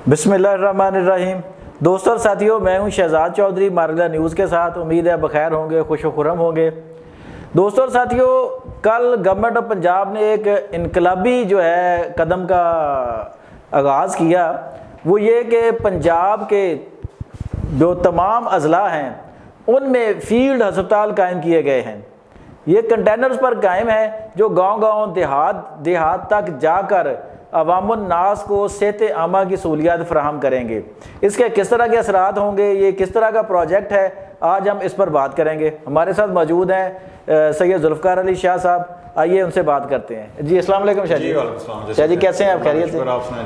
بسم اللہ الرحمن الرحیم۔ دوستوں اور ساتھیوں، میں ہوں شہزاد چودھری مارگلا نیوز کے ساتھ۔ امید ہے بخیر ہوں گے، خوش و خرم ہوں گے۔ دوستوں اور ساتھیوں، کل گورنمنٹ آف پنجاب نے ایک انقلابی قدم کا آغاز کیا، وہ یہ کہ پنجاب کے جو تمام اضلاع ہیں ان میں فیلڈ ہسپتال قائم کیے گئے ہیں۔ یہ کنٹینرز پر قائم ہے جو گاؤں گاؤں دیہات تک جا کر عوام الناس کو صحت عامہ کی سہولیات فراہم کریں گے۔ اس کے کس طرح کے اثرات ہوں گے، یہ کس طرح کا پروجیکٹ ہے، آج ہم اس پر بات کریں گے۔ ہمارے ساتھ موجود ہیں سید ذوالفقار علی شاہ صاحب، آئیے ان سے بات کرتے ہیں۔ جی السلام علیکم شاہ جی۔ شاہ جی کیسے ہیں آپ؟ خیریت سے؟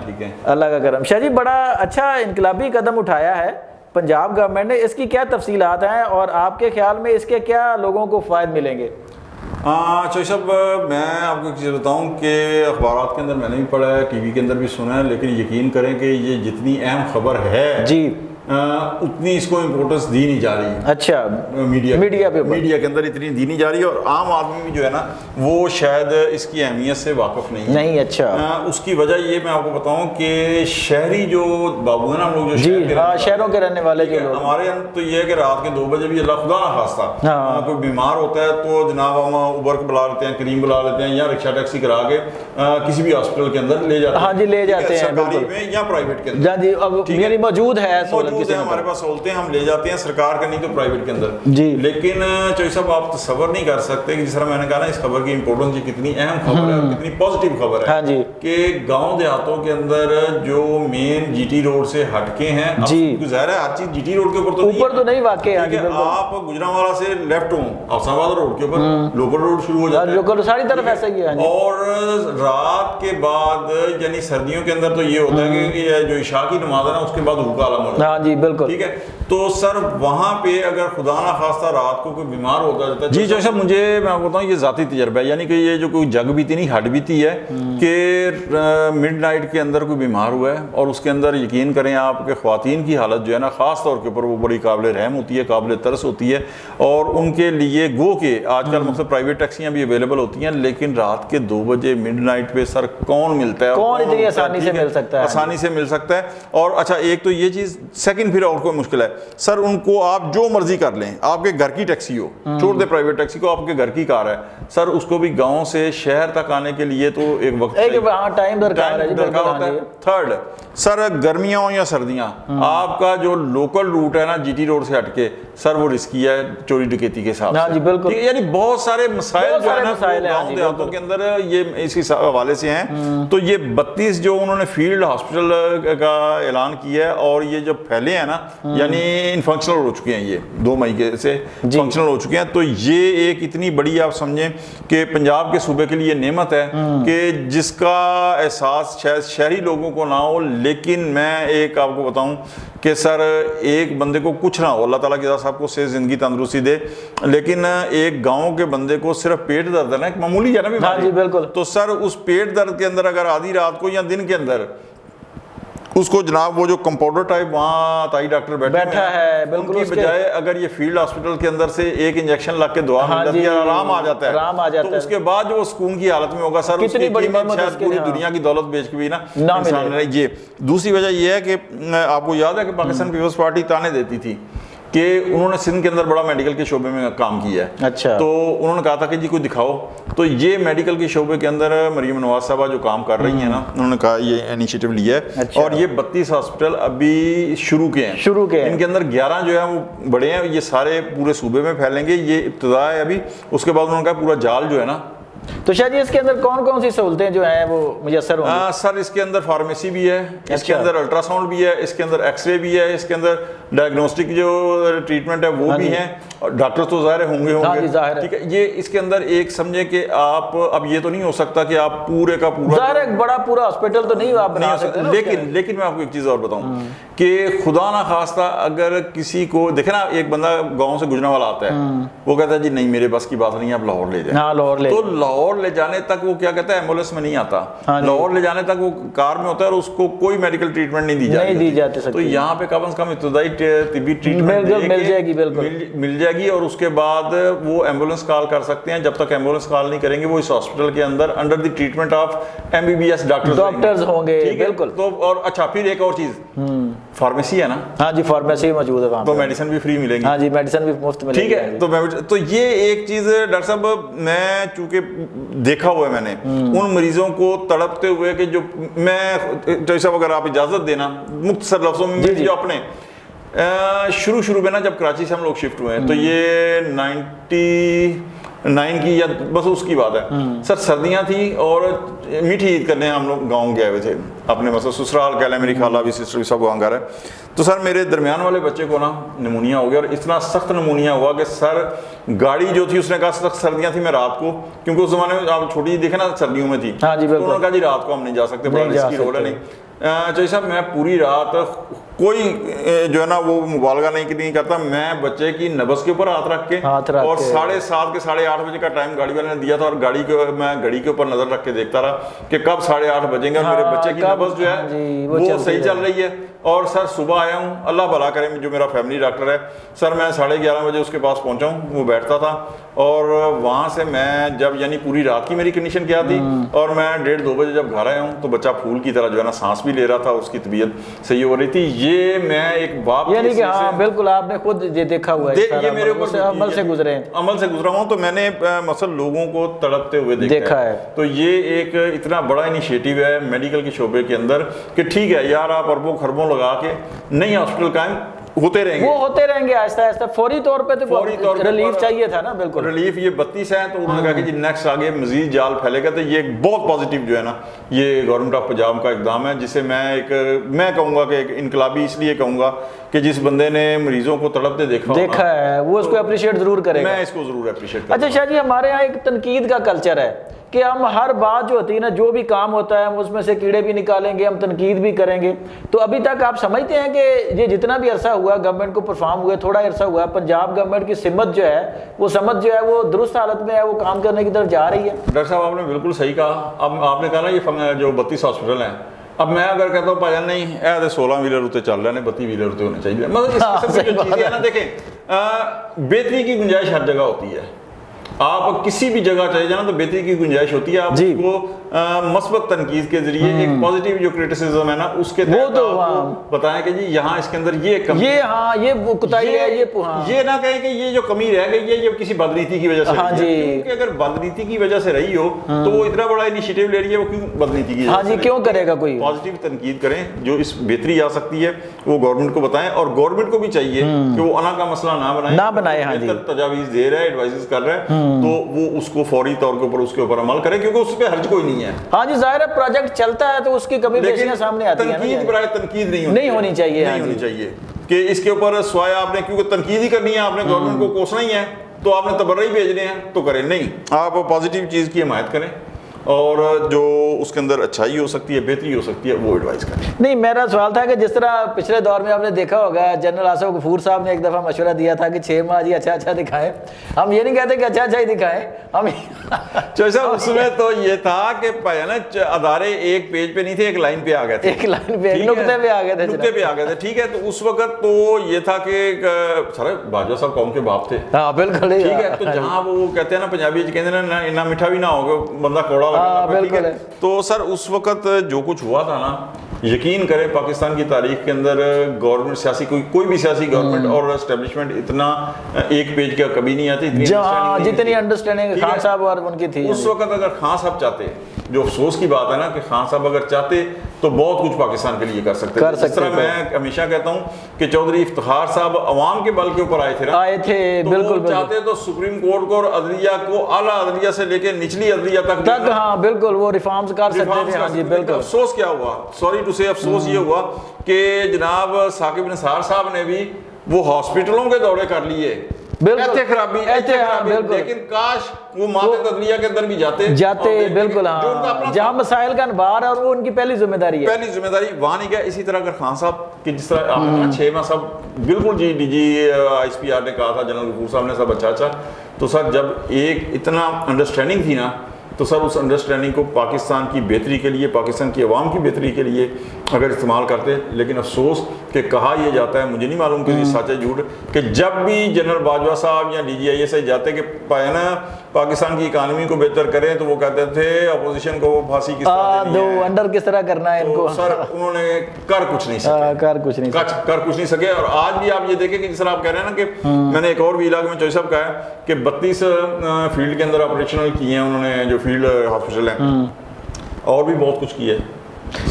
ٹھیک ہے، اللہ کا کرم۔ شاہ جی بڑا اچھا انقلابی قدم اٹھایا ہے پنجاب گورنمنٹ نے، اس کی کیا تفصیلات ہیں اور آپ کے خیال میں اس کے کیا لوگوں کو فوائد ملیں گے؟ چوہی صاحب، میں آپ کو ایک چیز بتاؤں کہ اخبارات کے اندر میں نے بھی پڑھا ہے، ٹی وی کے اندر بھی سنا ہے، لیکن یقین کریں کہ یہ جتنی اہم خبر ہے جی اتنی اس کو امپورٹنس دی نہیں جا رہی۔ اچھا، میڈیا کے اندر اتنی دی نہیں جا رہی، اور عام آدمی بھی جو ہے نا وہ شاید اس کی اہمیت سے واقف نہیں۔ اچھا، اس کی وجہ یہ میں آپ کو بتاؤں کہ شہری جو بابو ہیں نا، ہم لوگ جو شہروں کے رہنے والے جو لوگ، ہمارے یہاں تو یہ ہے کہ رات کے 2 بجے بھی اللہ خدا نہ خواستہ کوئی بیمار ہوتا ہے تو جناب ہم اوبر کو بلا لیتے ہیں، کریم بلا لیتے ہیں، یا رکشہ ٹیکسی کرا کے کسی بھی ہاسپٹل کے اندر لے جاتے ہیں۔ ہاں جی، لے جاتے ہیں سرکاری میں یا پرائیویٹ کے اندر۔ جی اب یعنی موجود ہے ہمارے پاس سہولتیں، ہم لے جاتے ہیں سرکار کے نہیں تو پرائیویٹ کے اندر۔ جی لیکن چوہی صاحب آپ تصور نہیں کر سکتے کہ جس طرح میں نے کہا نا، اس خبر کی امپورٹنس یہ کتنی اہم خبر ہے اور کتنی پازیٹیو خبر ہے۔ ہاں جی، کہ گاؤں دیہاتوں کے اندر جو مین جی ٹی روڈ سے ہٹ کے ہیں، ظاہر ہے ہر چیز جی ٹی روڈ کے اوپر تو نہیں واقع ہے۔ آپ گجرانوالہ سے لیفٹ ہوں حسن آباد روڈ کے اوپر لوکل روڈ شروع ہو جاتا ہے، ساری طرف ایسا ہی ہے۔ اور رات کے بعد یعنی سردیوں کے اندر تو یہ ہوتا ہے کہ جو عشاء کی نماز ہے نا اس کے بعد حکم عالم ہوتا ہے۔ ہاں جی بالکل، ٹھیک ہے۔ تو سر وہاں پہ اگر خدا نہ خواستہ رات کو کوئی بیمار ہوتا جاتا ہے، جی جو صاحب مجھے میں آپ بتاؤں یہ ذاتی تجربہ ہے، یعنی کہ یہ جو کوئی جگ بیتی نہیں ہڈ بیتی ہے کہ مڈ نائٹ کے اندر کوئی بیمار ہوا ہے، اور اس کے اندر یقین کریں آپ کہ خواتین کی حالت جو ہے نا خاص طور کے اوپر وہ بڑی قابل رحم ہوتی ہے، قابل ترس ہوتی ہے، اور ان کے لیے گو کہ آج کل مختلف پرائیویٹ ٹیکسیاں بھی اویلیبل ہوتی ہیں، لیکن رات کے 2 بجے مڈ نائٹ پہ سر کون ملتا ہے؟ کون اتنی آسانی سے مل سکتا ہے؟ آسانی سے مل سکتا ہے۔ اور اچھا ایک تو یہ چیز، سیکنڈ پھر اور کوئی مشکل ہے سر، ان کو آپ جو مرضی کر لیں، آپ کے گھر کی ٹیکسی ہو، چھوڑ دیں پرائیویٹ ٹیکسی کو، آپ کے گھر کی کار ہے سر، اس کو بھی گاؤں سے شہر تک آنے کے لیے تو ایک وقت ٹائم درکار ہوتا ہے۔ تھرڈ سر، گرمیاں ہوں یا سردیاں، آپ کا جو لوکل روٹ ہے نا جی ٹی روڈ سے ہٹ کے سر، وہ رسکی ہے چوری ڈکیتی کے ساتھ، یعنی بہت سارے مسائل جو ہے نا گاؤں دیہاتوں کے اندر یہ اس حوالے سے ہیں۔ تو یہ 32 جو انہوں نے فیلڈ ہاسپٹل کا اعلان کیا ہے، اور یہ جو پھیلے ہیں نا یعنی فنکشنل ہو چکے ہیں، یہ 2 مئی کے سے فنکشنل ہو چکے ہیں، تو یہ ایک اتنی بڑی آپ سمجھیں کہ پنجاب کے صوبے کے لیے نعمت ہے کہ جس کا احساس شاید شہری لوگوں کو نہ ہو، لیکن میں ایک آپ کو بتاؤں کہ سر ایک بندے کو کچھ نہ ہو، اللہ تعالیٰ کی صاحب کو صحت زندگی تندرستی دے، لیکن ایک گاؤں کے بندے کو صرف پیٹ درد ہے نا، ایک معمولی ہے نا بیماری، تو سر اس پیٹ درد کے اندر اگر آدھی رات کو یا دن کے اندر اس کو جناب وہ جو کمپاؤنڈر ٹائپ وہاں تائی ڈاکٹر بیٹھا ہے، ان کی بجائے اگر یہ فیلڈ ہاسپٹل کے اندر سے ایک انجیکشن لگ کے دعا مل جاتی ہے، آرام آ جاتا ہے، تو اس کے بعد جو وہ سکون کی حالت میں ہوگا سر، اس کی قیمت شاید پوری دنیا کی دولت بیچ کے بھی نا انسان نے۔ یہ دوسری وجہ یہ ہے کہ آپ کو یاد ہے کہ پاکستان پیپلز پارٹی تانے دیتی تھی کہ انہوں نے سندھ کے اندر بڑا میڈیکل کے شعبے میں کام کیا ہے، اچھا، تو انہوں نے کہا تھا کہ جی کوئی دکھاؤ، تو یہ میڈیکل کے شعبے کے اندر مریم نواز صاحبہ جو کام کر رہی ہیں نا، انہوں نے کہا یہ انیشیٹو لیا ہے، اور یہ 32 ہاسپٹل ابھی شروع کے ہیں، ان کے اندر 11 جو ہیں وہ بڑے ہیں، یہ سارے پورے صوبے میں پھیلیں گے، یہ ابتدا ہے ابھی، اس کے بعد انہوں نے کہا پورا جال جو ہے نا۔ تو شاید اس کے اندر کون کون سی سہولتیں جو ہیں وہ میسر ہوں گی؟ سر اس کے اندر فارمیسی بھی ہے، اس کے اندر الٹرا ساؤنڈ بھی ہے، اس کے اندر ایکس رے بھی ہے، اس کے اندر ڈائگنوسٹک جو ٹریٹمنٹ ہے وہ بھی ہیں، اور ڈاکٹر تو ظاہر ہوں گے، ٹھیک ہے۔ یہ اس کے اندر ایک سمجھے کہ آپ اب یہ تو نہیں ہو سکتا کہ آپ پورے کا پورا ظاہر ایک بڑا پورا ہاسپٹل تو نہیں آپ بنا سکتے، لیکن میں آپ کو ایک چیز اور بتاؤں کہ خدا نہ خواستہ اگر کسی کو دیکھیں نا، ایک بندہ گاؤں سے گجرانوالہ آتا ہے، وہ کہتا ہے جی نہیں میرے بس کی بات نہیں، آپ لاہور لے جائیں، تو لاہور لے جانے تک وہ کیا کہتا ہے ایمبولینس میں نہیں آتا، لاہور لے جانے تک وہ کار میں ہوتا ہے، اور اس کو کوئی میڈیکل ٹریٹمنٹ نہیں دی جاتی، تو یہاں پہ کم از کم ابتدائی طبی ٹریٹمنٹ مل جائے جائے گی اور اس کے بعد وہ ایمبولینس کال کر سکتے ہیں. جب تک ایمبولینس کال نہیں کریں گے وہ اس ہاسپٹل کے اندر under the treatment of MBBS doctors ہوں گے. بالکل. تو اور اچھا پھر ایک اور چیز, فارمیسی ہے نا. ہاں جی فارمیسی موجود ہے وہاں, تو میڈیسن بھی فری ملے گی. ہاں جی میڈیسن بھی مفت ملے گی. ٹھیک ہے. تو یہ ایک چیز ڈاکٹر صاحب میں چونکہ دیکھا ہوا ہے میں نے ان مریضوں کو تڑپتے ہوئے کہ جو میں ڈاکٹر صاحب اگر آپ اجازت دینا مختصر لفظوں میں جو اپنے شروع میں نا جب کراچی سے ہم لوگ شفٹ ہوئے ہیں تو یہ 99 کی یا بس اس کی بات ہے سر. سردیاں تھیں اور میٹھی عید کرنے ہم لوگ گاؤں گئے ہوئے تھے اپنے مثلا سسرال کہہ لیں, میری خالہ بھی سسٹر بھی سب وہاں گھر ہے. تو سر میرے درمیان والے بچے کو نا نمونیا ہو گیا اور اتنا سخت نمونیا ہوا کہ سر گاڑی جو تھی اس نے کہا سخت سردیاں تھیں, میں رات کو, کیونکہ اس زمانے میں آپ چھوٹی دیکھیں نا سردیوں میں تھی, تو انہوں نے کہا جی رات کو ہم نہیں جا سکتے, بڑا رسکی رول ہے. نہیں چاہیے صاحب میں پوری رات کوئی جو ہے نا وہ مبالغہ نہیں کرتا, میں بچے کی نبض کے اوپر ہاتھ رکھ کے اور 7:30 کے 8:30 بجے کا ٹائم گاڑی والے نے دیا تھا اور گاڑی کو میں گھڑی کے اوپر نظر رکھ کے دیکھتا رہا کہ کب 8:30 بجیں گے اور میرے بچے کی نبض جو ہے وہ صحیح چل رہی ہے. اور سر صبح آیا ہوں, اللہ بھلا کرے جو میرا فیملی ڈاکٹر ہے سر, میں 11:30 بجے اس کے پاس پہنچا ہوں, وہ بیٹھتا تھا اور وہاں سے میں جب یعنی پوری رات کی میری کنڈیشن کیا تھی اور میں 1:30-2 بجے جب گھر آیا ہوں تو بچہ پھول کی طرح جو ہے نا سانس بھی لے رہا تھا, اس کی طبیعت صحیح ہو رہی تھی. یہ میں ایک باپ یعنی کہ ہاں بالکل آپ نے خود یہ دیکھا ہوا ہے, یہ میرے اوپر عمل سے گزرا ہوں تو میں نے مثلا لوگوں کو تڑپتے ہوئے دیکھا ہے. تو یہ ایک اتنا بڑا انیشیٹو ہے میڈیکل کے شعبے کے اندر کہ ٹھیک ہے یار آپ اربوں خربوں لگا کے نئی ہاسپٹل قائم ہوتے رہیں گے آہستہ آہستہ. فوری طور پہ تو ریلیف چاہیے تھا نا. بالکل ریلیف. یہ 32 ہیں تو انہوں نے کہا کہ جی نیکسٹ آگے مزید جال پھیلے گا. تو یہ ایک بہت پازیٹیو جو ہے نا یہ گورنمنٹ آف پنجاب کا اقدام ہے جسے میں کہوں گا کہ ایک انقلابی اس لیے کہوں گا کہ جس بندے نے مریضوں کو تڑپتے دیکھا ہے وہ اس کو اپریشیٹ ضرور کرے گا. میں اس کو ضرور اپریشیٹ کروں. اچھا شاہ جی ہمارے یہاں ایک تنقید کا کلچر ہے کہ ہم ہر بات جو ہوتی ہے نا, جو بھی کام ہوتا ہے ہم اس میں سے کیڑے بھی نکالیں گے, ہم تنقید بھی کریں گے. تو ابھی تک آپ سمجھتے ہیں کہ یہ جتنا بھی عرصہ ہوا گورنمنٹ کو پرفارم ہوئے, تھوڑا عرصہ ہوا, پنجاب گورنمنٹ کی سمت جو ہے وہ وہ درست حالت میں ہے, وہ کام کرنے کی طرف جا رہی ہے؟ ڈاکٹر صاحب آپ نے بالکل صحیح کہا. اب آپ نے کہا نا یہ جو 32 ہاسپٹل ہیں, اب میں اگر کہتا ہوں پاجا نہیں 16 ویلر ہوتے چل رہے ہیں, 32 ویلر ہوتے ہونے چاہیے. مطلب اس قسم کی جو چیزیں ہیں نا, دیکھیں بہتری کی گنجائش ہر جگہ ہوتی ہے. آپ کسی بھی جگہ چلے جانا تو بہتری کی گنجائش ہوتی ہے. آپ اس کو مثبت تنقید کے ذریعے ایک پازیٹیو جو کرٹیسزم ہے نا اس کے تحت آپ بتائیں کہ جی یہاں اس کے اندر یہ کمی ہے, یہ کوتاہی ہے, یہ نہ کہیں کہ یہ جو کمی رہ گئی ہے یہ کسی بدنیتی کی وجہ سے رہی ہے. کیونکہ اگر بدنیتی کی وجہ سے رہی ہو تو وہ اتنا بڑا انیشیٹو لے رہی ہے, وہ کیوں بدنیتی کی وجہ سے کیوں کرے گا کوئی؟ پازیٹیو تنقید کریں, جو اس بہتری آ سکتی ہے وہ گورنمنٹ کو بتائیں, اور گورنمنٹ کو بھی چاہیے کہ وہ انا کا مسئلہ نہ بنائے. تجاویز دے رہا ہے, ایڈوائزز کر رہا ہے تو وہ اس کو فوری طور کے اوپر اس کے اوپر عمل کرے, کیونکہ اس پہ حرج کوئی نہیں ہے. ہاں جی ظاہر ہے پروجیکٹ چلتا ہے تو اس کی کمی بیشیاں سامنے آتی ہیں. تنقید برائے تنقید نہیں ہونی چاہیے کہ اس کے اوپر سوائے آپ نے کیونکہ تنقید ہی کرنی ہے, آپ نے گورنمنٹ کو کوسنا ہی ہے تو آپ نے تبرئی بھیجنے ہیں تو کریں. نہیں, آپ پازیٹیو چیز کی حمایت کریں اور جو اس کے اندر اچھائی ہو سکتی ہے, بہتری ہو سکتی ہے, وہ ایڈوائز کریں. نہیں میرا سوال تھا کہ جس طرح پچھلے دور میں آپ نے دیکھا ہوگا جنرل آصف غفور صاحب نے ایک دفعہ مشورہ دیا تھا کہ 6 ماہ جی اچھا دکھائیں. ہم یہ نہیں کہتے کہ اچھا ہی دکھائیں, ہم اس میں تو یہ تھا کہ ادارے ایک پیج پہ نہیں تھے, ایک لائن پہ آ گئے تھے, نقطے پہ آ گئے تھے. ٹھیک ہے, تو اس وقت تو یہ تھا کہ سر باجوہ صاحب قوم کے باپ تھے. ہاں بالکل ٹھیک ہے. تو جہاں وہ کہتے ہیں نا پنجابی کہتے ہیں نا اتنا میٹھا بھی نہ ہوگا بندہ کوڑا. تو سر اس وقت جو کچھ ہوا تھا نا, یقین کریں پاکستان کی تاریخ کے اندر گورنمنٹ سیاسی کوئی بھی سیاسی گورنمنٹ اور اسٹیبلشمنٹ اتنا ایک پیج کا کبھی نہیں آتی جتنی انڈرسٹینڈنگ خان صاحب اور ان کی تھی. اس وقت اگر خان صاحب چاہتے, جو افسوس کی بات ہے نا کہ خان صاحب اگر چاہتے تو بہت کچھ پاکستان کے لیے کر سکتے. جس طرح میں ہمیشہ کہتا ہوں کہ چودھری افتخار صاحب عوام کے بل کے اوپر آئے تھے, بالکل چاہتے تو سپریم کورٹ کو اور عدلیہ کو, اعلیٰ عدلیہ سے لے کے نچلی عدلیہ تک ہاں بالکل وہ ریفارمز کر سکتے تھے. ہاں جی بالکل. افسوس کیا ہوا, سوری ٹو سے افسوس یہ ہوا کہ جناب ثاقب نثار صاحب نے بھی وہ ہاسپٹلوں کے دورے کر لیے, خرابی لیکن کاش وہ ماتحت عدلیہ کے اندر بھی جاتے. بالکل ہاں, جہاں مسائل کا انبار ہے اور وہ ان کی پہلی ذمہ داری وہاں نہیں گیا. اسی طرح اگر خان صاحب کہ جس طرح آپ نے 6 ماہ سب بالکل جی ڈی جی ICPR نے کہا تھا, جنرل غفور صاحب نے سب اچھا, تو سر جب ایک اتنا انڈرسٹینڈنگ تھی نا تو سر اس انڈرسٹینڈنگ کو پاکستان کی بہتری کے لیے، پاکستان کی عوام کی بہتری کے لیے اگر استعمال کرتے، لیکن افسوس کہ کہا یہ جاتا ہے، مجھے نہیں معلوم کہ یہ سچ ہے جھوٹ، کہ جب بھی جنرل باجوہ صاحب یا DGIS سے جاتے کہ پاکستان کی اکانومی کو بہتر کریں، تو وہ کہتے تھے اپوزیشن کو پھانسی کس طرح دینی ہے، انڈر کس طرح کرنا ہے ان کو. سر انہوں نے کر کچھ نہیں سکے. اور آج بھی آپ یہ دیکھیں کہ جس طرح آپ کہہ رہے ہیں نا کہ میں نے ایک اور ویلاگ میں چوہی صاحب کہا ہے کہ 32 فیلڈ کے اندر آپریشنل کیے ہیں انہوں نے، جو فیلڈ ہاسپٹل ہیں، اور بھی بہت کچھ کیا ہے.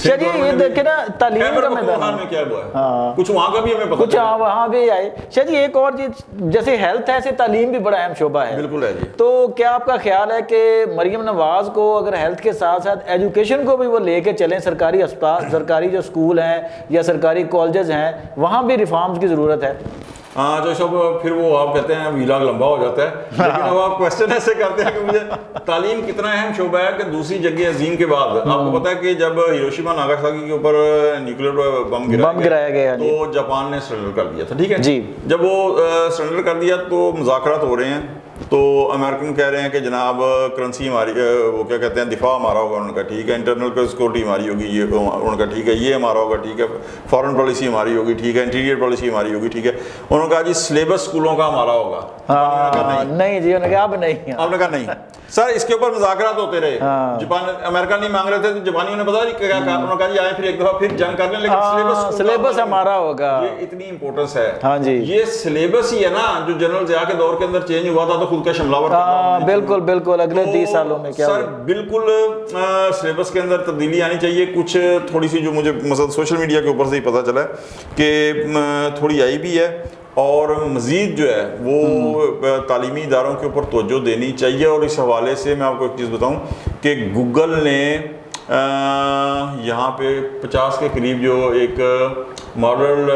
چلیے یہ دیکھیں نا تعلیم کا میدان میں کیا ہوا ہے، کچھ وہاں کا بھی ہمیں پتہ، کچھ وہاں بھی آئے. چلیے ایک اور چیز جیسے ہیلتھ ہے، ایسے تعلیم بھی بڑا اہم شعبہ ہے. بالکل ہے جی. تو کیا آپ کا خیال ہے کہ مریم نواز کو اگر ہیلتھ کے ساتھ ساتھ ایجوکیشن کو بھی وہ لے کے چلیں، سرکاری اسپتال، سرکاری جو اسکول ہیں یا سرکاری کالجز ہیں، وہاں بھی ریفارمز کی ضرورت ہے؟ ہاں جو سب پھر وہ آپ کہتے ہیں ویلاگ لمبا ہو جاتا ہے، لیکن اب آپ کوشچن ایسے کرتے ہیں کہ مجھے تعلیم کتنا اہم شعبہ ہے کہ دوسری جنگ عظیم کے بعد آپ کو پتا ہے کہ جب ہیروشیما ناگاساکی کے اوپر نیوکلیر بم گرایا گیا تو جاپان نے سرنڈر کر دیا تھا. ٹھیک ہے جی. جب وہ سرنڈر کر دیا تو مذاکرات ہو رہے ہیں، تو امریکن کہہ رہے ہیں کہ جناب کرنسی ہماری، وہ کیا کہتے ہیں، دفاع ہمارا ہوگا، ان کا ٹھیک ہے، انٹرنل سیکورٹی ہماری ہوگی، یہ ان کا ٹھیک ہے، یہ ہمارا ہوگا، ٹھیک ہے، فارن پالیسی ہماری ہوگی، ٹھیک ہے، انٹیریئر پالیسی ہماری ہوگی، ٹھیک ہے. انہوں نے کہا جی سلیبس اسکولوں کا ہمارا ہوگا. نہیں جی، انہوں نے کہا اب نہیں. آپ نے کہا نہیں. سر اس کے اوپر مذاکرات ہوتے رہے، جاپان امریکہ نہیں مانگ رہے تھے، تو جاپانیوں نے پتا نہیں کیا کہا، انہوں نے کہا جی آئے پھر ایک دفعہ پھر جنگ کر لیں، لیکن سلیبس ہمارا ہوگا. یہ اتنی امپورٹنس ہے. ہاں جی. یہ سلیبس ہی ہے نا جو جنرل ضیاء کے دور کے اندر چینج ہوا تھا، تو خود کا شملہ ور. بالکل بالکل اگلے 30 سالوں میں کیا سر بالکل سلیبس کے اندر تبدیلی آنی چاہیے. کچھ تھوڑی سی جو مجھے مثلا سوشل میڈیا کے اوپر سے ہی پتہ چلا ہے کہ تھوڑی آئی بھی ہے، اور مزید جو ہے وہ تعلیمی اداروں کے اوپر توجہ دینی چاہیے. اور اس حوالے سے میں آپ کو ایک چیز بتاؤں کہ گوگل نے یہاں پہ 50 کے قریب جو ایک ماڈل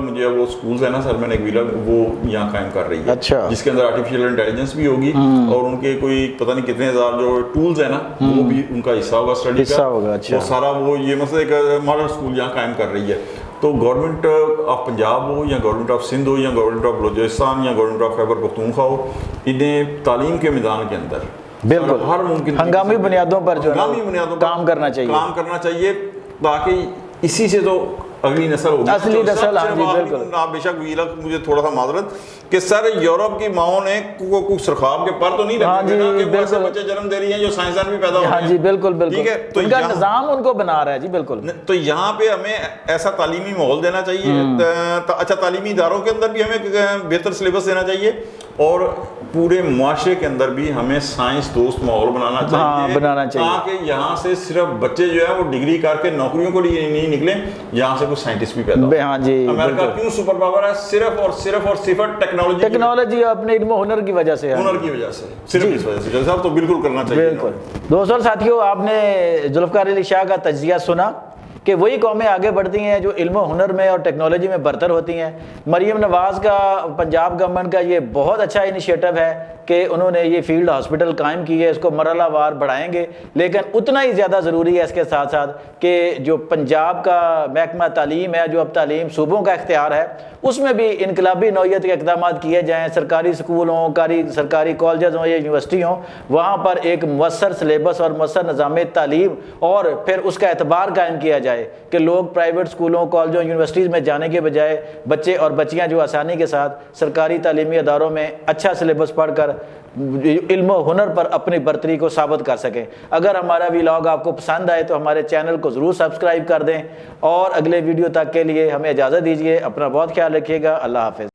مجھے وہ سکولز ہیں نا سر، میں نے ایک ویلا وہ یہاں قائم کر رہی ہے، جس کے اندر آرٹیفیشل انٹیلیجنس بھی ہوگی، اور ان کے کوئی پتہ نہیں کتنے ہزار جو ٹولز ہیں نا وہ بھی ان کا حصہ ہوگا اسٹڈی کا. وہ سارا وہ یہ مثلا ایک ماڈل سکول یہاں قائم کر رہی ہے. تو گورنمنٹ آف پنجاب ہو یا گورنمنٹ آف سندھ ہو یا گورنمنٹ آف بلوچستان یا گورنمنٹ آف خیبر پختونخوا ہو، انہیں تعلیم کے میدان کے اندر بالکل ہر ممکن ہنگامی بنیادوں پر جو کام کرنا چاہیے، تاکہ اسی سے تو اگلی نسل ہوگی، اصلی نسل. ہاں جی بالکل. آپ بے شک مجھے تھوڑا سا معذرت کہ سر یورپ کی ماؤں نے کوئی سرخاب کے پر تو نہیں رکھے نا کہ ایسے بچے جنم دے رہی ہیں جو سائنسدان بھی پیدا ہو رہے ہیں. ہاں جی بالکل بالکل. ٹھیک ہے، تو ان کا نظام ان کو بنا رہا ہے. جی بالکل. تو یہاں پہ ہمیں ایسا تعلیمی ماحول دینا چاہیے، اچھا تعلیمی اداروں کے اندر بھی ہمیں بہتر سلیبس دینا چاہیے، اور پورے معاشرے کے اندر بھی ہمیں سائنس دوست ماحول بنانا چاہیے تاکہ یہاں سے صرف بچے جو ہے وہ ڈگری کر کے نوکریوں کو لیے نہیں نکلیں، یہاں سے کوئی سائنٹسٹ بھی پیدا ہو. ہاں جی. امریکہ کیوں سپر پاور ہے؟ صرف اور صرف ٹیکنالوجی اپنے علم و ہنر کی وجہ سے، ہنر کی وجہ سے، صرف اس وجہ سے. صاحب تو بالکل کرنا چاہیے. بالکل. دوستوں اور ساتھیوں، آپ نے ذوالفقار علی شاہ کا تجزیہ سنا کہ وہی قومیں آگے بڑھتی ہیں جو علم و ہنر میں اور ٹیکنالوجی میں برتر ہوتی ہیں. مریم نواز کا پنجاب گورنمنٹ کا یہ بہت اچھا انیشیٹو ہے کہ انہوں نے یہ فیلڈ ہاسپٹل قائم کی ہے، اس کو مرحلہ وار بڑھائیں گے، لیکن اتنا ہی زیادہ ضروری ہے اس کے ساتھ ساتھ کہ جو پنجاب کا محکمہ تعلیم ہے، جو اب تعلیم صوبوں کا اختیار ہے، اس میں بھی انقلابی نوعیت کے اقدامات کیے جائیں. سرکاری سکول ہوں، سرکاری کالجز ہوں یا یونیورسٹی ہوں، وہاں پر ایک مؤثر سلیبس اور مؤثر نظام تعلیم اور پھر اس کا اعتبار قائم کیا جائے کہ لوگ پرائیویٹ سکولوں، کالجوں، یونیورسٹیز میں جانے کے بجائے بچے اور بچیاں جو آسانی کے ساتھ سرکاری تعلیمی اداروں میں اچھا سلیبس پڑھ کر علم و ہنر پر اپنی برتری کو ثابت کر سکیں. اگر ہمارا ویلاگ آپ کو پسند آئے تو ہمارے چینل کو ضرور سبسکرائب کر دیں، اور اگلے ویڈیو تک کے لیے ہمیں اجازت دیجیے. اپنا بہت خیال رکھیے گا. اللہ حافظ.